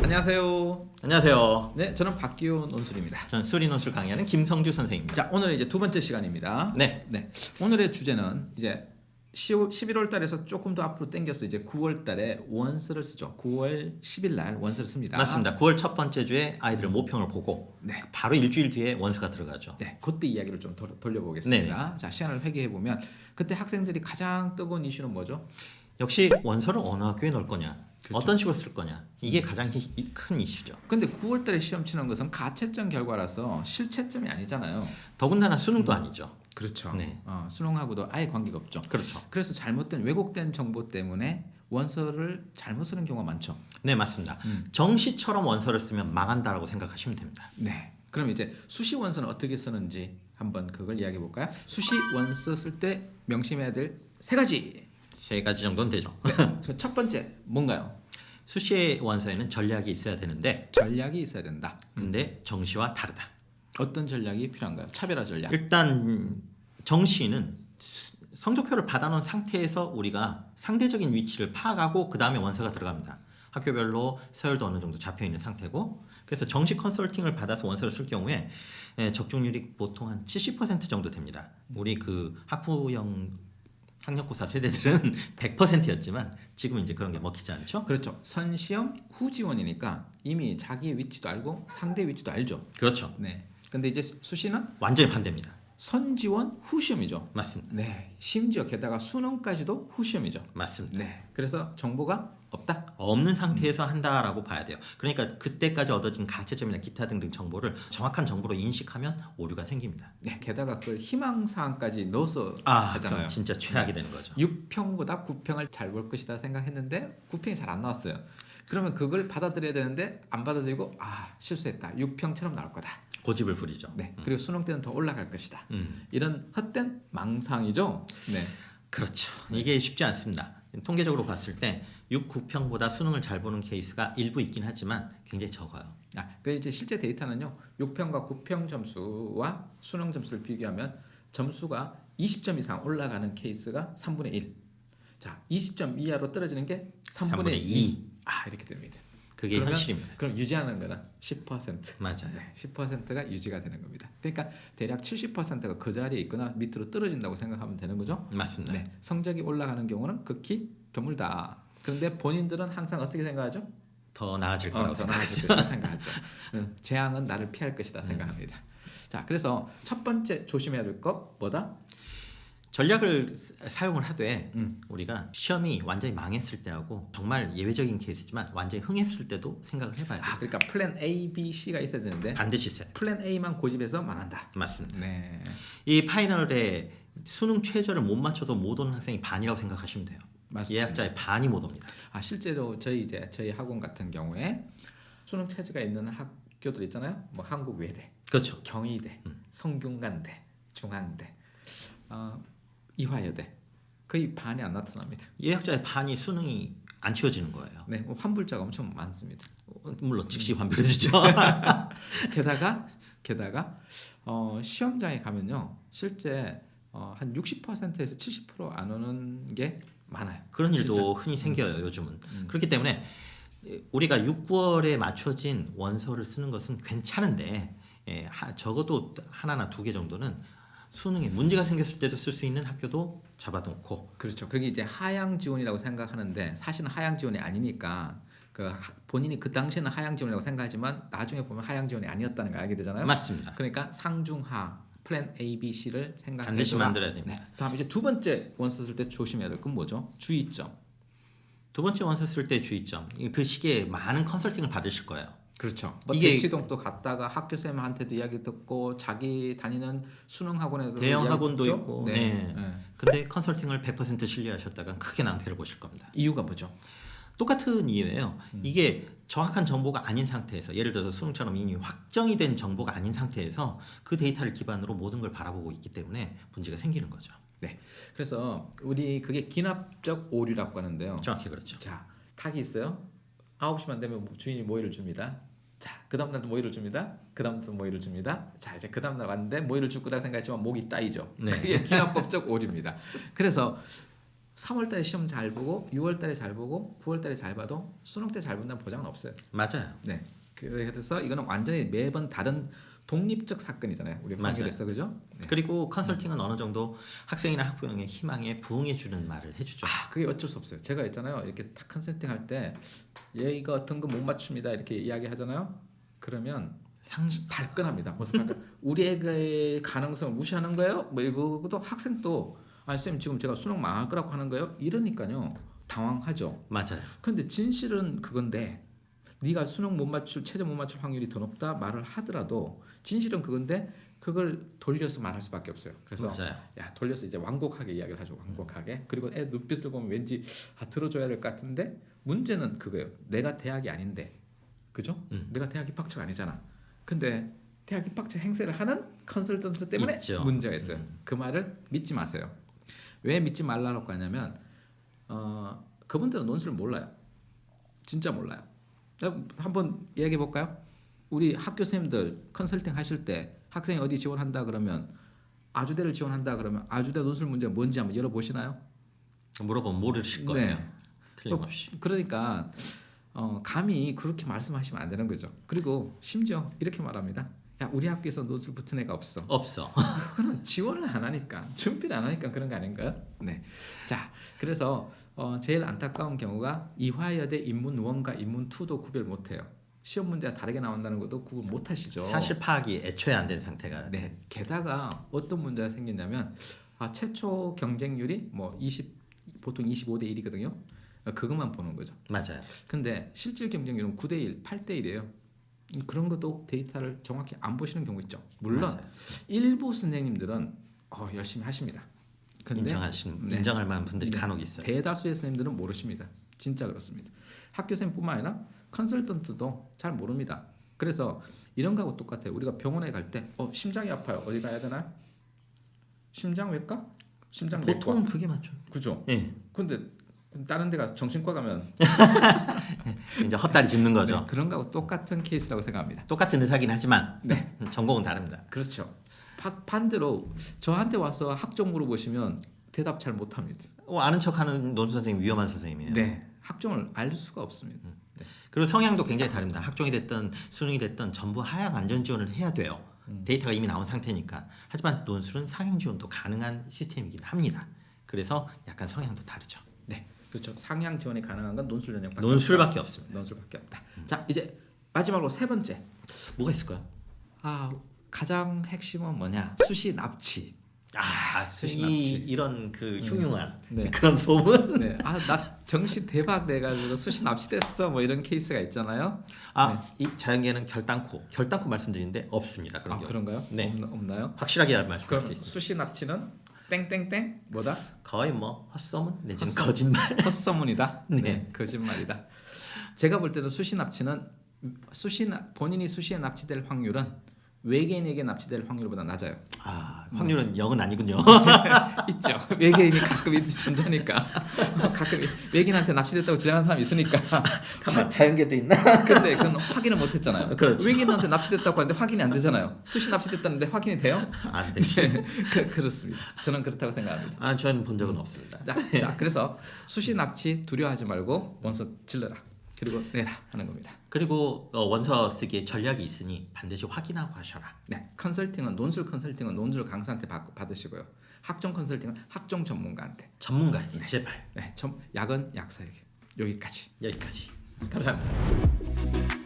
안녕하세요. 안녕하세요. 네, 저는 박기호 논술입니다. 저는 수리 논술 강의하는 김성주 선생입니다. 자, 오늘은 이제 두 번째 시간입니다. 네. 오늘의 주제는 이제 11월 달에서 조금 더 앞으로 당겨서 이제 9월 달에 원서를 쓰죠. 9월 10일 날 원서를 씁니다. 맞습니다. 9월 첫 번째 주에 아이들 모평을 보고 네. 바로 일주일 뒤에 원서가 들어가죠. 네, 그때 이야기를 좀 돌려보겠습니다. 자, 시간을 회귀해 보면 그때 학생들이 가장 뜨거운 이슈는 뭐죠? 역시 원서를 어느 학교에 넣을 거냐, 그렇죠. 어떤 식으로 쓸 거냐, 이게 가장 큰 이슈죠. 근데 9월 달에 시험 치는 것은 가채점 결과라서 실채점이 아니잖아요. 더군다나 수능도 아니죠. 그렇죠. 네. 수능하고도 아예 관계가 없죠. 그렇죠. 그래서 잘못된 왜곡된 정보 때문에 원서를 잘못 쓰는 경우가 많죠. 네, 맞습니다. 정시처럼 원서를 쓰면 망한다라고 생각하시면 됩니다. 네. 그럼 이제 수시 원서는 어떻게 쓰는지 한번 그걸 이야기해 볼까요? 수시 원서 쓸 때 명심해야 될 세 가지. 세 가지 정도는 되죠. 첫 번째 뭔가요? 수시의 원서에는 전략이 있어야 되는데, 전략이 있어야 된다. 근데 정시와 다르다. 어떤 전략이 필요한가요? 차별화 전략. 일단 정시는 성적표를 받아놓은 상태에서 우리가 상대적인 위치를 파악하고 그 다음에 원서가 들어갑니다. 학교별로 서열도 어느 정도 잡혀 있는 상태고, 그래서 정시 컨설팅을 받아서 원서를 쓸 경우에 적중률이 보통 한 70% 정도 됩니다. 우리 그 학부형 학력고사 세대들은 100%였지만 지금은 이제 그런 게 먹히지 않죠. 그렇죠. 선시험 후 지원이니까 이미 자기 위치도 알고 상대 위치도 알죠. 그렇죠. 네. 근데 이제 수시는 완전히 반대입니다. 선지원 후 시험이죠. 맞습니다. 네. 심지어 게다가 수능까지도 후 시험이죠. 맞습니다. 네. 그래서 정보가 없다. 없는 상태에서 한다라고 봐야 돼요. 그러니까 그때까지 얻어진 가채점이나 기타 등등 정보를 정확한 정보로 인식하면 오류가 생깁니다. 네. 게다가 그 희망 사항까지 넣어서 그럼 하잖아요. 진짜 최악이 되는 거죠. 6평보다 9평을 잘 볼 것이다 생각했는데 9평이 잘 안 나왔어요. 그러면 그걸 받아들여야 되는데 안 받아들이고 실수했다. 6평처럼 나올 거다. 고집을 부리죠. 네. 그리고 수능 때는 더 올라갈 것이다. 음. 이런 헛된 망상이죠. 네. 그렇죠. 이게 쉽지 않습니다. 통계적으로 봤을 때 6, 9평보다 수능을 잘 보는 케이스가 일부 있긴 하지만 굉장히 적어요. 그 이제 실제 데이터는요. 6평과 9평 점수와 수능 점수를 비교하면 점수가 20점 이상 올라가는 케이스가 3분의 1. 자, 20점 이하로 떨어지는 게 3분의 2. 이렇게 됩니다. 그게 현실입니다. 그럼 유지하는 거는 10%. 맞아요. 네, 10%가 유지가 되는 겁니다. 그러니까 대략 70%가 그 자리에 있거나 밑으로 떨어진다고 생각하면 되는 거죠. 맞습니다. 네, 성적이 올라가는 경우는 극히 드물다. 그런데 본인들은 항상 어떻게 생각하죠? 더 나아질 거라고 더 나아질 생각하죠. 것이다 생각하죠. 재앙은 나를 피할 것이다 생각합니다. 자, 그래서 첫 번째 조심해야 될 것 뭐다? 전략을 사용을 하되 음. 우리가 시험이 완전히 망했을 때하고 정말 예외적인 케이스지만 완전히 흥했을 때도 생각을 해봐야 돼요. 그러니까 플랜 A, B, C가 있어야 되는데 반드시 있어요. 플랜 A만 고집해서 망한다. 맞습니다. 네. 이 파이널에 수능 최저를 못 맞춰서 못 오는 학생이 반이라고 생각하시면 돼요. 맞습니다. 예약자의 반이 못 옵니다. 실제로 저희 학원 같은 경우에 수능 체제가 있는 학교들 있잖아요. 뭐 한국외대, 그렇죠. 경희대, 성균관대, 중앙대, 이화여대 거의 반이 안 나타납니다. 예약자의 반이 수능이 안 치워지는 거예요. 네, 환불자가 엄청 많습니다. 물론 즉시 환불해주죠. 게다가 시험장에 가면요, 실제 한 60%에서 70%안 오는 게 많아요. 그런 일도 실제로. 흔히 생겨요. 요즘은. 그렇기 때문에 우리가 6, 9월에 맞춰진 원서를 쓰는 것은 괜찮은데 적어도 하나나 두 개 정도는 수능에 문제가 생겼을 때도 쓸 수 있는 학교도 잡아놓고. 그렇죠. 그게 이제 하향 지원이라고 생각하는데 사실은 하향 지원이 아니니까 본인이 그 당시에는 하향 지원이라고 생각하지만 나중에 보면 하향 지원이 아니었다는 걸 알게 되잖아요. 맞습니다. 그러니까 상중하 플랜 A, B, C를 생각해서 반드시 만들어야 됩니다. 네. 다음 이제 두 번째 원서 쓸 때 조심해야 될 건 뭐죠? 주의점. 두 번째 원서 쓸 때 주의점. 그 시기에 많은 컨설팅을 받으실 거예요. 그렇죠. 이게 대치동도 갔다가 학교 쌤한테도 이야기 듣고 자기 다니는 수능 학원에도 대형 이야기 학원도 듣죠? 있고. 네. 근데 컨설팅을 100% 신뢰하셨다가 크게 낭패를 보실 겁니다. 이유가 뭐죠? 똑같은 이유예요. 이게 정확한 정보가 아닌 상태에서, 예를 들어서 수능처럼 이미 확정이 된 정보가 아닌 상태에서 그 데이터를 기반으로 모든 걸 바라보고 있기 때문에 문제가 생기는 거죠. 네. 그래서 우리 그게 기납적 오류라고 하는데요. 정확히 그렇죠. 자, 탁이 있어요. 9시만 되면 주인이 모이를 줍니다. 자, 그 다음 날도 모이를 줍니다. 그 다음도 모이를 줍니다. 자, 이제 그 다음 날 왔는데 모이를 줄 거다 생각했지만 목이 따이죠. 네. 그게 기납법적 오류입니다. 그래서 3월달에 시험 잘 보고 6월달에 잘 보고 9월달에 잘 봐도 수능 때 잘 본다는 보장은 없어요. 맞아요. 네. 그래서 이거는 완전히 매번 다른 독립적 사건이잖아요. 우리 맞아요. 판결에서 그죠? 네. 그리고 컨설팅은 어느 정도 학생이나 학부형의 희망에 부응해주는 말을 해주죠. 아, 그게 어쩔 수 없어요. 제가 있잖아요. 이렇게 탁 컨설팅 할 때 얘가 등급 못 맞춥니다. 이렇게 이야기하잖아요. 그러면 상식 발끈합니다. 무슨 발끈? 우리 애의 가능성을 무시하는 거예요? 뭐 이거도 학생도 아, 쌤 지금 제가 수능 망할 거라고 하는 거예요? 이러니까요. 당황하죠. 맞아요. 근데 진실은 그건데 네가 수능 못 맞출 최저 못 맞출 확률이 더 높다 말을 하더라도 진실은 그건데 그걸 돌려서 말할 수밖에 없어요. 그래서 맞아요. 야 돌려서 이제 완곡하게 이야기를 하죠. 완곡하게. 그리고 애 눈빛을 보면 왠지 들어줘야 될 것 같은데 문제는 그거예요. 내가 대학이 아닌데 그죠? 내가 대학 입학처가 아니잖아. 근데 대학 입학처 행세를 하는 컨설턴트 때문에 있죠. 문제가 있어요. 그 말을 믿지 마세요. 왜 믿지 말라고 하냐면 그분들은 논술을 몰라요. 진짜 몰라요. 한번 이야기해 볼까요? 우리 학교 선생님들 컨설팅 하실 때 학생이 어디 지원한다 그러면 아주대를 지원한다 그러면 아주대 논술 문제가 뭔지 한번 열어보시나요? 물어보면 모르실 거예요. 네. 틀림없이. 그러니까 감히 그렇게 말씀하시면 안 되는 거죠. 그리고 심지어 이렇게 말합니다. 야 우리 학교에서 논술 붙은 애가 없어. 없어. 그거는 지원을 안 하니까 준비를 안 하니까 그런 거 아닌가요? 네. 자 그래서 제일 안타까운 경우가 이화여대 인문 1과 인문 2도 구별 못해요. 시험 문제가 다르게 나온다는 것도 구분 못하시죠. 사실 파악이 애초에 안 된 상태가. 네. 게다가 어떤 문제가 생기냐면 최초 경쟁률이 뭐 20 보통 25대 1이거든요. 그것만 보는 거죠. 맞아요. 근데 실질 경쟁률은 9대 1, 8대 1이에요. 그런 것도 데이터를 정확히 안 보시는 경우 있죠. 물론 맞아요. 일부 선생님들은 열심히 하십니다. 근데 네. 인정할 만한 분들이 네. 간혹 있어요. 대다수의 선생님들은 모르십니다. 진짜 그렇습니다. 학교생뿐만 아니라 컨설턴트도 잘 모릅니다. 그래서 이런 거하고 똑같아요. 우리가 병원에 갈 때 심장이 아파요. 어디 가야 되나? 심장외과? 심장내과. 보통은 그게 맞죠. 그죠? 예. 근데 다른 데 가서 정신과 가면 이제 헛다리 짚는 거죠. 네, 그런 거하고 똑같은 케이스라고 생각합니다. 똑같은 의사긴 하지만 네. 전공은 다릅니다. 그렇죠. 반대로 저한테 와서 학종 물어보시면 대답 잘 못합니다. 아는 척하는 논술 선생님 위험한 선생님이에요. 네, 학종을 알 수가 없습니다. 네. 그리고 성향도 굉장히 다릅니다. 학종이 됐든 수능이 됐든 전부 하향 안전 지원을 해야 돼요. 데이터가 이미 나온 상태니까. 하지만 논술은 상향 지원도 가능한 시스템이긴 합니다. 그래서 약간 성향도 다르죠. 네, 그렇죠. 상향 지원이 가능한 건 논술 전형밖에 논술밖에 없습니다. 논술밖에 없다. 자, 이제 마지막으로 세 번째. 뭐가 있을까요? 가장 핵심은 뭐냐? 수시 납치. 수시 납치. 이런 그 흉흉한 네. 그런 소문. 네, 나 정신 대박 내가지고 수시 납치됐어 뭐 이런 케이스가 있잖아요. 이 자연계는 결단코 말씀드리는데 없습니다. 그런 경우. 그런가요? 네. 없나요? 확실하게 말씀할 그럼 수 있습니다. 수시 납치는 땡땡땡 뭐다? 거의 뭐 헛소문 내지는 헛소문. 거짓말. 헛소문이다. 네. 거짓말이다. 제가 볼 때도 수시 납치는 본인이 수시에 납치될 확률은 외계인에게 납치될 확률보다 낮아요. 확률은 0은 아니군요. 있죠. 외계인이 가끔 존재하니까 가끔 외계인한테 납치됐다고 주장하는 사람이 있으니까. 자연계도 있나? 근데 그건 확인을 못했잖아요. 그렇죠. 외계인한테 납치됐다고 하는데 확인이 안 되잖아요. 수시 납치됐다는데 확인이 돼요? 안 되지. 그렇습니다. 저는 그렇다고 생각합니다. 저는 본 적은 없습니다. 자, 그래서 수시 납치 두려워하지 말고 원서 질러라. 그리고 내라 하는 겁니다. 그리고 원서 쓰기에 전략이 있으니 반드시 확인하고 하셔라. 네, 컨설팅은 논술 강사한테 받으시고요. 학종 컨설팅은 학종 전문가한테. 전문가에게 제발. 네, 약은 약사에게. 여기까지. 감사합니다.